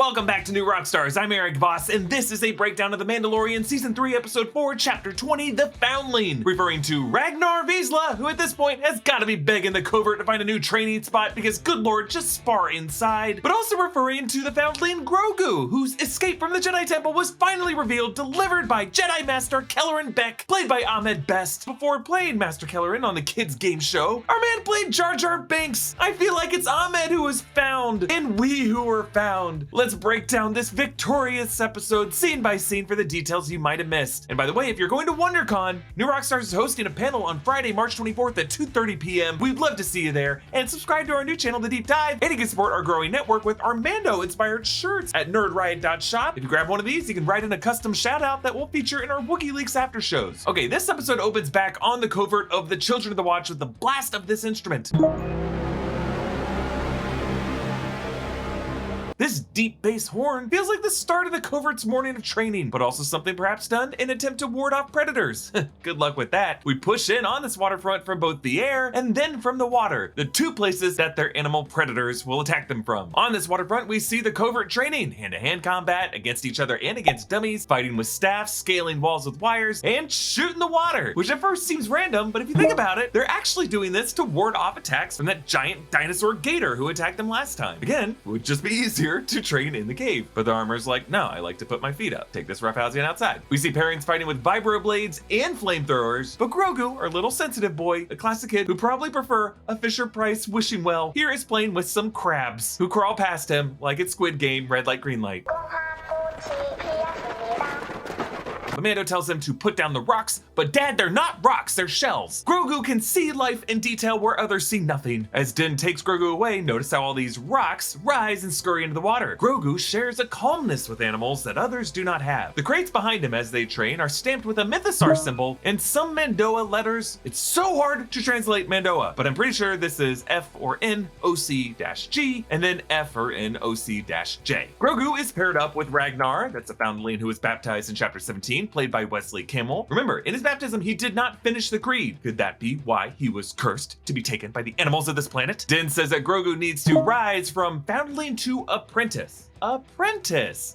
Welcome back to New Rockstars. I'm Erik Voss, and this is a breakdown of The Mandalorian Season 3, Episode 4, Chapter 20, The Foundling, referring to Paz Vizsla, who at this point has got to be begging the covert to find a new training spot because, good lord, just spar inside. But also referring to the Foundling Grogu, whose escape from the Jedi Temple was finally revealed, delivered by Jedi Master Kelleran Beq, played by Ahmed best. Before playing Master Kelleran on the kids' game show, our man played Jar Binks. I feel like it's Ahmed who was found, and we who were found. Let's break down this victorious episode scene by scene for the details you might have missed. And by the way, if you're going to WonderCon, New Rockstars is hosting a panel on Friday, March 24th at 2:30 p.m. We'd love to see you there. And subscribe to our new channel, The Deep Dive, and you can support our growing network with our Mando-inspired shirts at nerdriot.shop. If you grab one of these, you can write in a custom shout-out that we'll feature in our Wookiee Leaks after shows. Okay, this episode opens back on the covert of the Children of the Watch with the blast of this instrument. This deep bass horn feels like the start of the covert's morning of training, but also something perhaps done in an attempt to ward off predators. Good luck with that. We push in on this waterfront from both the air and then from the water, the two places that their animal predators will attack them from. On this waterfront, we see the covert training, hand-to-hand combat against each other and against dummies, fighting with staffs, scaling walls with wires, and shooting the water, which at first seems random, but if you think about it, they're actually doing this to ward off attacks from that giant dinosaur gator who attacked them last time. Again, it would just be easier to train in the cave. But the armor's like, no, I like to put my feet up. Take this roughhousing outside. We see pairings fighting with vibro blades and flamethrowers, but Grogu, our little sensitive boy, a classic kid who probably prefer a Fisher-Price wishing well, here is playing with some crabs who crawl past him like it's Squid Game, red light, green light. Mando tells him to put down the rocks, but Dad, they're not rocks, they're shells. Grogu can see life in detail where others see nothing. As Din takes Grogu away, notice how all these rocks rise and scurry into the water. Grogu shares a calmness with animals that others do not have. The crates behind him as they train are stamped with a mythosaur symbol and some Mandoa letters. It's so hard to translate Mandoa, but I'm pretty sure this is F or N OC-G and then F or N OC-J. Grogu is paired up with Ragnar, that's a foundling who was baptized in Chapter 17, played by Wesley Kimmel. Remember, in his baptism, he did not finish the creed. Could that be why he was cursed to be taken by the animals of this planet? Din says that Grogu needs to rise from foundling to apprentice.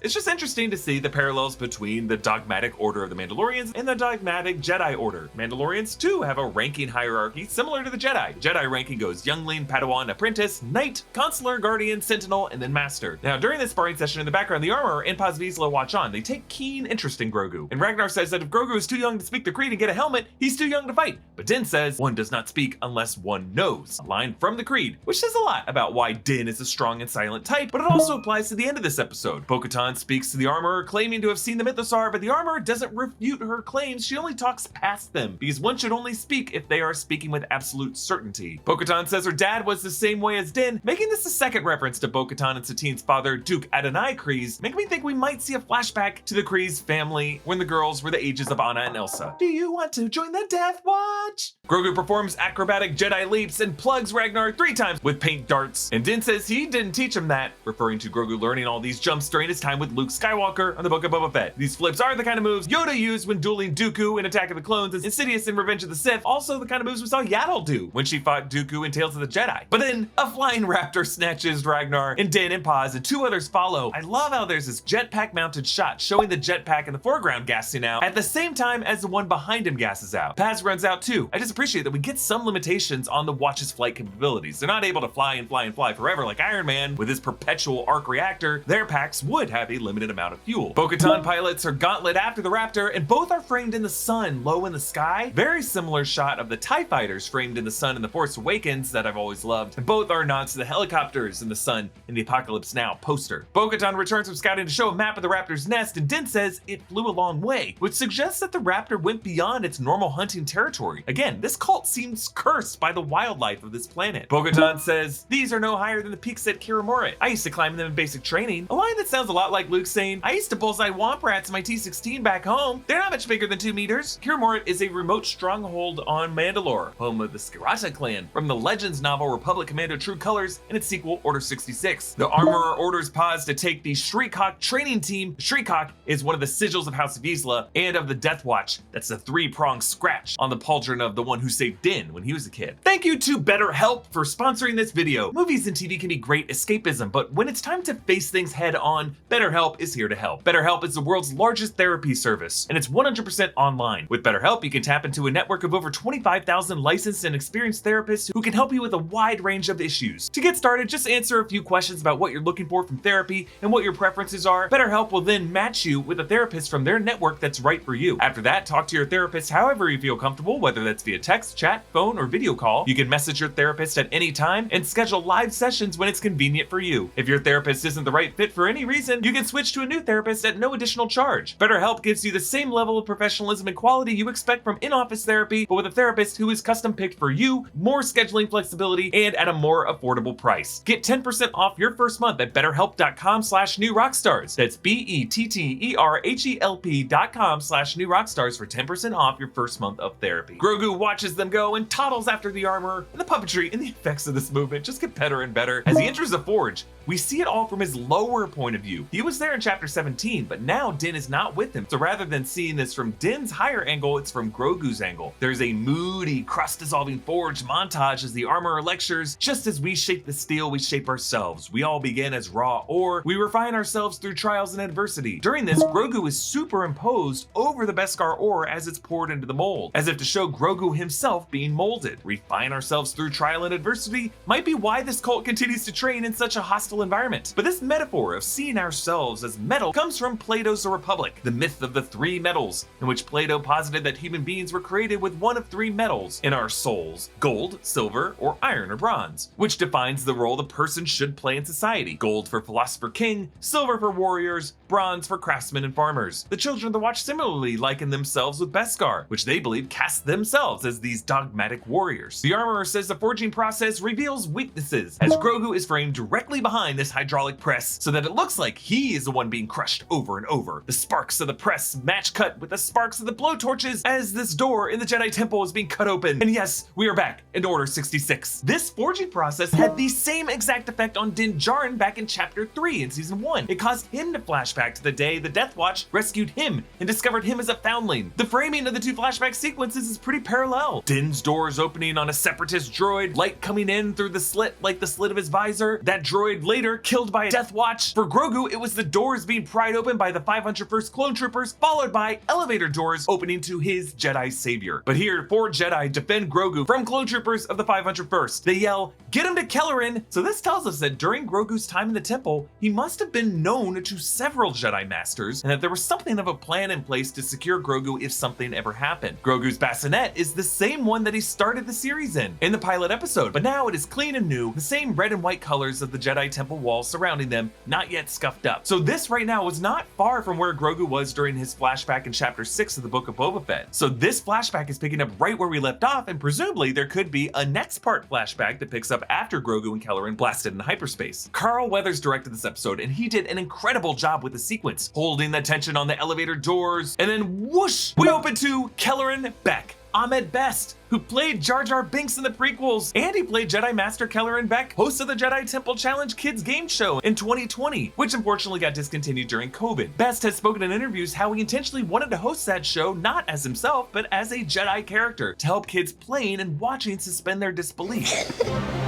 It's just interesting to see the parallels between the dogmatic order of the Mandalorians and the dogmatic Jedi order. Mandalorians too have a ranking hierarchy similar to the Jedi. Jedi ranking goes youngling, Padawan, apprentice, knight, consular, guardian, sentinel, and then master. Now during this sparring session in the background, the armorer and Paz Vizsla watch on. They take keen interest in Grogu. And Ragnar says that if Grogu is too young to speak the creed and get a helmet, he's too young to fight. But Din says one does not speak unless one knows. A line from the creed, which says a lot about why Din is a strong and silent type, but it also applies to the end of this episode. Bo-Katan speaks to the armorer, claiming to have seen the mythosaur, but the armorer doesn't refute her claims. She only talks past them, because one should only speak if they are speaking with absolute certainty. Bo-Katan says her dad was the same way as Din, making this a second reference to Bo-Katan and Satine's father, Duke Adonai Kryze, making me think we might see a flashback to the Kryze family when the girls were the ages of Anna and Elsa. Do you want to join the Death Watch? Grogu performs acrobatic Jedi leaps and plugs Ragnar 3 times with paint darts, and Din says he didn't teach him that, referring to Grogu learning all these jumps during his time with Luke Skywalker on the Book of Boba Fett. These flips are the kind of moves Yoda used when dueling Dooku in Attack of the Clones and Insidious in Revenge of the Sith, also the kind of moves we saw Yaddle do when she fought Dooku in Tales of the Jedi. But then a flying raptor snatches Ragnar, and Din and Paz and 2 others follow. I love how there's this jetpack mounted shot showing the jetpack in the foreground gassing out at the same time as the one behind him gasses out. Paz runs out too. I just appreciate that we get some limitations on the Watch's flight capabilities. They're not able to fly and fly and fly forever like Iron Man with his perpetual arc reactor. Their packs would have a limited amount of fuel. Bo-Katan pilots her gauntlet after the raptor, and both are framed in the sun, low in the sky. Very similar shot of the TIE fighters framed in the sun in The Force Awakens that I've always loved. And both are nods to the helicopters in the sun in the Apocalypse Now poster. Bo-Katan returns from scouting to show a map of the raptor's nest, and Din says it flew a long way, which suggests that the raptor went beyond its normal hunting territory. Again, this cult seems cursed by the wildlife of this planet. Bo-Katan says, these are no higher than the peaks at Kiramorit. I used to climb them in basic training. A line that sounds a lot like Luke saying, I used to bullseye womp rats in my T-16 back home. They're not much bigger than 2 meters. Kiramorit is a remote stronghold on Mandalore, home of the Skirata clan, from the Legends novel Republic Commando True Colors and its sequel Order 66. The armorer orders Paz to take the Shriekhawk training team. Shriekhawk is one of the sigils of House Vizsla and of the Death Watch. That's the 3-pronged scratch on the pauldron of the one who saved Din when he was a kid. Thank you to BetterHelp for sponsoring this video. Movies and TV can be great escapism, but when it's time to face these things head on, BetterHelp is here to help. BetterHelp is the world's largest therapy service, and it's 100% online. With BetterHelp, you can tap into a network of over 25,000 licensed and experienced therapists who can help you with a wide range of issues. To get started, just answer a few questions about what you're looking for from therapy and what your preferences are. BetterHelp will then match you with a therapist from their network that's right for you. After that, talk to your therapist however you feel comfortable, whether that's via text, chat, phone, or video call. You can message your therapist at any time and schedule live sessions when it's convenient for you. If your therapist isn't the right fit for any reason, you can switch to a new therapist at no additional charge. BetterHelp gives you the same level of professionalism and quality you expect from in-office therapy, but with a therapist who is custom picked for you, more scheduling flexibility, and at a more affordable price. Get 10% off your first month at betterhelp.com/newrockstars. That's BETTERHELP.com/newrockstars for 10% off your first month of therapy. Grogu watches them go and toddles after the armor, and the puppetry and the effects of this movement just get better and better. As he enters the forge, we see it all from his lower point of view. He was there in chapter 17, but now Din is not with him. So rather than seeing this from Din's higher angle, it's from Grogu's angle. There's a moody, crust-dissolving forge montage as the armorer lectures, just as we shape the steel, we shape ourselves. We all begin as raw ore. We refine ourselves through trials and adversity. During this, Grogu is superimposed over the Beskar ore as it's poured into the mold, as if to show Grogu himself being molded. Refine ourselves through trial and adversity might be why this cult continues to train in such a hostile environment. But this metaphor of seeing ourselves as metal comes from Plato's The Republic, the myth of the three metals, in which Plato posited that human beings were created with one of three metals in our souls: gold, silver, or iron or bronze, which defines the role the person should play in society. Gold for philosopher king, silver for warriors, bronze for craftsmen and farmers. The children of the Watch similarly liken themselves with Beskar, which they believe cast themselves as these dogmatic warriors. The armorer says the forging process reveals weaknesses, as Grogu is framed directly behind this hydraulic press so that it looks like he is the one being crushed over and over. The sparks of the press match cut with the sparks of the blowtorches as this door in the Jedi Temple is being cut open. And yes, we are back in Order 66. This forging process had the same exact effect on Din Djarin back in chapter 3 in season 1. It caused him to flash back to the day the Death Watch rescued him and discovered him as a foundling. The framing of the two flashback sequences is pretty parallel. Din's doors opening on a separatist droid, light coming in through the slit like the slit of his visor. That droid later killed by a Death Watch. For Grogu, it was the doors being pried open by the 501st clone troopers, followed by elevator doors opening to his Jedi savior. But here, 4 Jedi defend Grogu from clone troopers of the 501st. They yell, "Get him to Kelleran!" So this tells us that during Grogu's time in the temple, he must have been known to several Jedi Masters, and that there was something of a plan in place to secure Grogu if something ever happened. Grogu's bassinet is the same one that he started the series in the pilot episode, but now it is clean and new, the same red and white colors of the Jedi Temple walls surrounding them, not yet scuffed up. So this right now was not far from where Grogu was during his flashback in chapter 6 of the Book of Boba Fett. So this flashback is picking up right where we left off, and presumably there could be a next part flashback that picks up after Grogu and Kelleran blasted in hyperspace. Carl Weathers directed this episode, and he did an incredible job with the sequence, holding the tension on the elevator doors, and then whoosh, we open to Kelleran Beq, Ahmed Best, who played Jar Binks in the prequels, and he played Jedi Master Kelleran Beq, host of the Jedi Temple Challenge Kids game show in 2020, which unfortunately got discontinued during COVID. Best has spoken in interviews how he intentionally wanted to host that show not as himself, but as a Jedi character, to help kids playing and watching suspend their disbelief.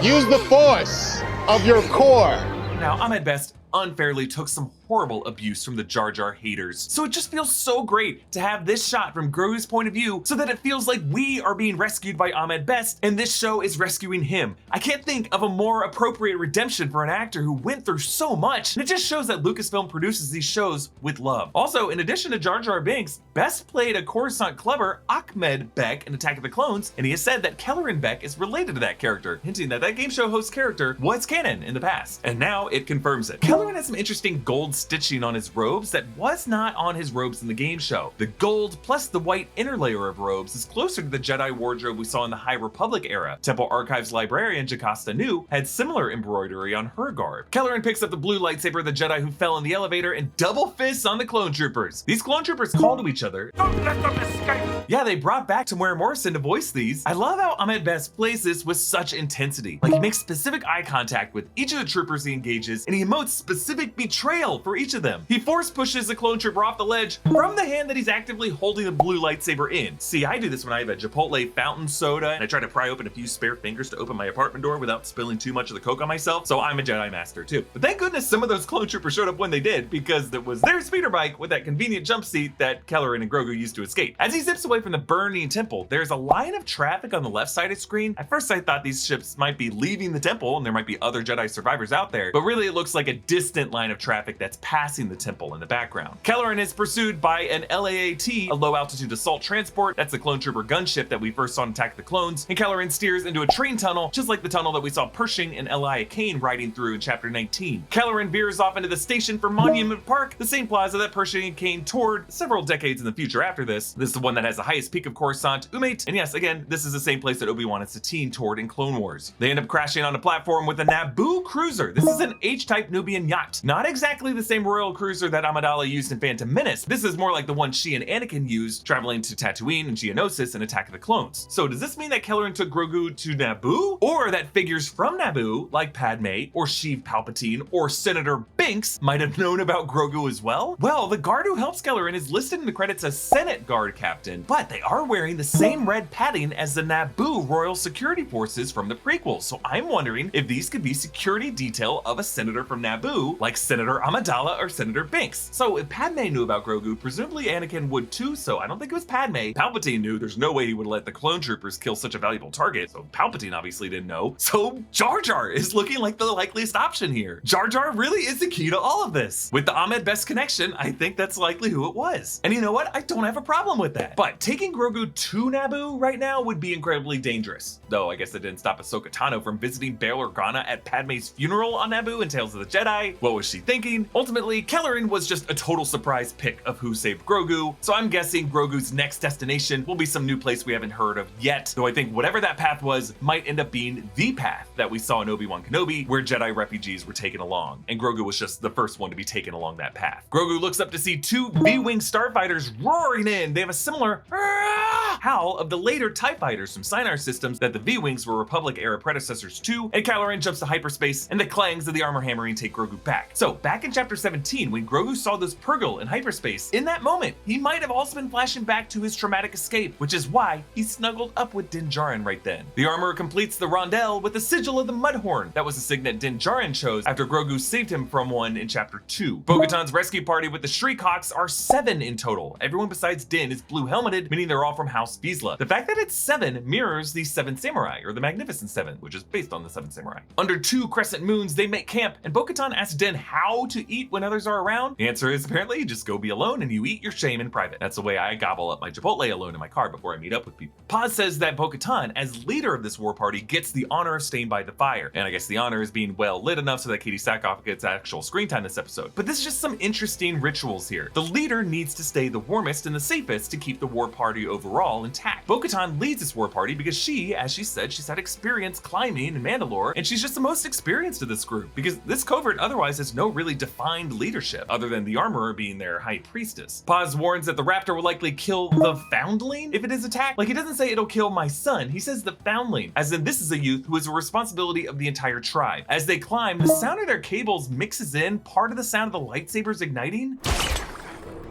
Use the force of your core. Now, Ahmed Best unfairly took some horrible abuse from the Jar Jar haters. So it just feels so great to have this shot from Grogu's point of view so that it feels like we are being rescued by Ahmed Best and this show is rescuing him. I can't think of a more appropriate redemption for an actor who went through so much, and it just shows that Lucasfilm produces these shows with love. Also, in addition to Jar Binks, Best played a Coruscant clubber, Ahmed Beq, in Attack of the Clones, and he has said that Kelleran Beq is related to that character, hinting that that game show host character was canon in the past, and now it confirms it. Kelleran has some interesting gold stitching on his robes that was not on his robes in the game show. The gold plus the white inner layer of robes is closer to the Jedi wardrobe we saw in the High Republic era. Temple Archives librarian Jocasta Nu had similar embroidery on her garb. Kelleran picks up the blue lightsaber of the Jedi who fell in the elevator and double fists on the clone troopers. These clone troopers call to each other. Don't let them escape! Yeah, they brought back Tamara Morrison to voice these. I love how Ahmed Best plays this with such intensity. Like, he makes specific eye contact with each of the troopers he engages, and he emotes specific betrayal for each of them. He force pushes the clone trooper off the ledge from the hand that he's actively holding the blue lightsaber in. See, I do this when I have a Chipotle fountain soda and I try to pry open a few spare fingers to open my apartment door without spilling too much of the Coke on myself, so I'm a Jedi Master too. But thank goodness some of those clone troopers showed up when they did, because it was their speeder bike with that convenient jump seat that Kelleran and Grogu used to escape. As he zips away from the burning temple, there's a line of traffic on the left side of the screen. At first I thought these ships might be leaving the temple and there might be other Jedi survivors out there, but really it looks like a distant line of traffic that's passing the temple in the background. Kelleran is pursued by an LAAT, a low altitude assault transport. That's the clone trooper gunship that we first saw attack the clones, and Kelleran steers into a train tunnel, just like the tunnel that we saw Pershing and Elia Kane riding through in chapter 19. Kelleran veers off into the station for Monument Park, the same plaza that Pershing and Kane toured several decades in the future after this. This is the one that has the highest peak of Coruscant, Umate, and yes, again, this is the same place that Obi-Wan and Satine toured in Clone Wars. They end up crashing on a platform with a Naboo cruiser. This is an H-type Nubian yacht. Not exactly the same royal cruiser that Amidala used in Phantom Menace. This is more like the one she and Anakin used traveling to Tatooine and Geonosis and Attack of the Clones. So does this mean that Kelleran took Grogu to Naboo? Or that figures from Naboo, like Padme, or Sheev Palpatine, or Senator Binks, might have known about Grogu as well? Well, the guard who helps Kelleran is listed in the credits as Senate Guard Captain, but they are wearing the same red padding as the Naboo Royal Security Forces from the prequels, so I'm wondering if these could be security detail of a senator from Naboo, like Senator Amidala or Senator Binks. So if Padme knew about Grogu, presumably Anakin would too, so I don't think it was Padme. Palpatine knew. There's no way he would let the clone troopers kill such a valuable target, so Palpatine obviously didn't know. So Jar Jar is looking like the likeliest option here. Jar Jar really is the key to all of this. With the Ahmed best connection, I think that's likely who it was. And you know what? I don't have a problem with that. But taking Grogu to Naboo right now would be incredibly dangerous. Though I guess it didn't stop Ahsoka Tano from visiting Bail Organa at Padme's funeral on Naboo in Tales of the Jedi. What was she thinking? Ultimately, Kelleran was just a total surprise pick of who saved Grogu, so I'm guessing Grogu's next destination will be some new place we haven't heard of yet, though I think whatever that path was might end up being the path that we saw in Obi-Wan Kenobi, where Jedi refugees were taken along, and Grogu was just the first one to be taken along that path. Grogu looks up to see two V-Wing starfighters roaring in. They have a similar howl of the later TIE fighters from Sinar systems that the V-Wings were Republic-era predecessors to, and Kelleran jumps to hyperspace, and the clangs of the armor hammering take Grogu back. So, back in chapter 17, when Grogu saw those Purrgil in hyperspace, in that moment, he might have also been flashing back to his traumatic escape, which is why he snuggled up with Din Djarin right then. The armor completes the rondelle with the sigil of the Mudhorn. That was the signet Din Djarin chose after Grogu saved him from one in chapter 2. Bo-Katan's rescue party with the Shriek-Hawks are 7 in total. Everyone besides Din is blue-helmeted, meaning they're all from House Vizsla. The fact that it's 7 mirrors the 7 Samurai, or the Magnificent 7, which is based on the 7 Samurai. Under 2 crescent moons, they make camp, and Bo-Katan asks Din how to eat when others are around. The answer is apparently you just go be alone and you eat your shame in private. That's the way I gobble up my Chipotle alone in my car before I meet up with people. Paz says that Bo-Katan, as leader of this war party, gets the honor of staying by the fire, and I guess the honor is being well lit enough so that Katie Sackhoff gets actual screen time this episode. But this is just some interesting rituals here. The leader needs to stay the warmest and the safest to keep the war party overall intact. Bo-Katan leads this war party because she, as she said, she's had experience climbing in Mandalore, and she's just the most experienced of this group, because this covert otherwise has no really defined leadership, other than the armorer being their high priestess. Paz warns that the raptor will likely kill the foundling if it is attacked. Like, he doesn't say it'll kill my son, he says the foundling, as in this is a youth who is a responsibility of the entire tribe. As they climb, the sound of their cables mixes in part of the sound of the lightsabers igniting.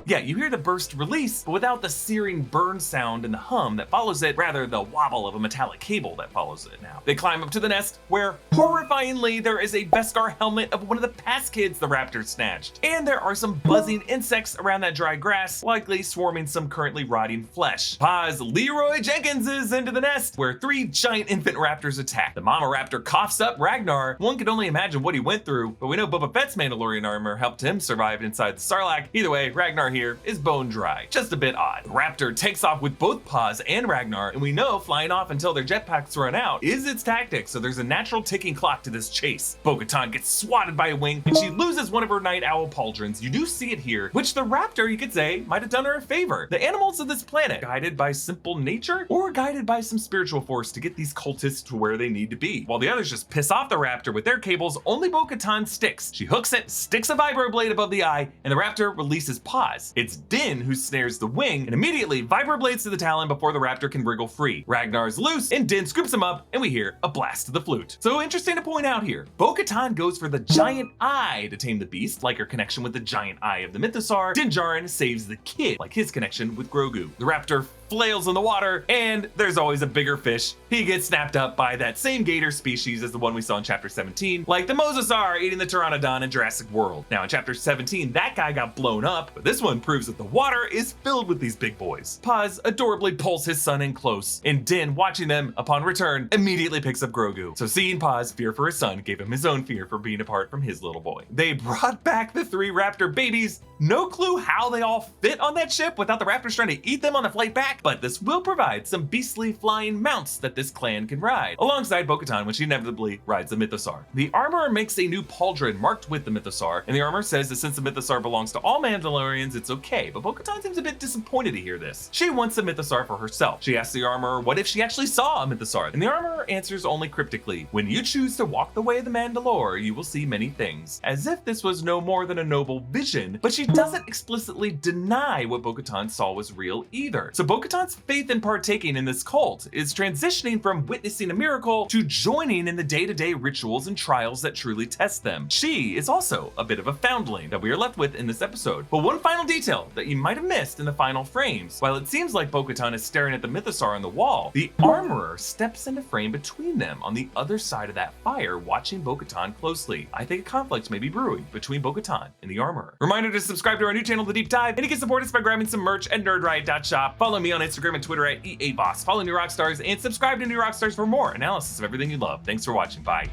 Yeah, you hear the burst release, but without the searing burn sound and the hum that follows it, rather the wobble of a metallic cable that follows it now. They climb up to the nest, where, horrifyingly, there is a Beskar helmet of one of the past kids the raptors snatched. And there are some buzzing insects around that dry grass, likely swarming some currently rotting flesh. Paz Leroy Jenkins is into the nest, where 3 giant infant raptors attack. The mama raptor coughs up Ragnar. One could only imagine what he went through, but we know Boba Fett's Mandalorian armor helped him survive inside the Sarlacc. Either way, Ragnar here is bone dry. Just a bit odd. The raptor takes off with both Paz and Ragnar, and we know flying off until their jetpacks run out is its tactic, so there's a natural ticking clock to this chase. Bo-Katan gets swatted by a wing, and she loses one of her night owl pauldrons. You do see it here, which the raptor, you could say, might have done her a favor. The animals of this planet, guided by simple nature, or guided by some spiritual force to get these cultists to where they need to be. While the others just piss off the raptor with their cables, only Bo-Katan sticks. She hooks it, sticks a vibro blade above the eye, and the raptor releases Paz. Paz. It's Din who snares the wing and immediately vibroblades to the talon before the raptor can wriggle free. Ragnar's loose and Din scoops him up and we hear a blast of the flute. So interesting to point out here, Bo-Katan goes for the giant eye to tame the beast, like her connection with the giant eye of the Mythosaur. Din Djarin saves the kid, like his connection with Grogu. The raptor flails in the water, and there's always a bigger fish. He gets snapped up by that same gator species as the one we saw in chapter 17, like the Mosasaur eating the Pteranodon in Jurassic World. Now in chapter 17, that guy got blown up, but this one proves that the water is filled with these big boys. Paz adorably pulls his son in close, and Din, watching them upon return, immediately picks up Grogu. So seeing Paz fear for his son gave him his own fear for being apart from his little boy. They brought back the 3 raptor babies. No clue how they all fit on that ship without the raptors trying to eat them on the flight back, but this will provide some beastly flying mounts that this clan can ride, alongside Bo-Katan when she inevitably rides the Mythosaur. The armorer makes a new pauldron marked with the Mythosaur, and the armorer says that since the Mythosaur belongs to all Mandalorians, it's okay, but Bo-Katan seems a bit disappointed to hear this. She wants the Mythosaur for herself. She asks the armorer what if she actually saw a Mythosaur, and the armorer answers only cryptically, "When you choose to walk the way of the Mandalore, you will see many things," as if this was no more than a noble vision, but she doesn't explicitly deny what Bo-Katan saw was real either. So Bo-Katan's faith in partaking in this cult is transitioning from witnessing a miracle to joining in the day-to-day rituals and trials that truly test them. She is also a bit of a foundling that we are left with in this episode. But one final detail that you might have missed in the final frames, while it seems like Bo-Katan is staring at the Mythosaur on the wall, the armorer steps into frame between them on the other side of that fire, watching Bo-Katan closely. I think a conflict may be brewing between Bo-Katan and the armorer. Reminder to subscribe to our new channel, The Deep Dive, and you can support us by grabbing some merch at nerdriot.shop. Follow me on Instagram and Twitter at EA Voss. Follow New Rockstars and subscribe to New Rockstars for more analysis of everything you love. Thanks for watching. Bye.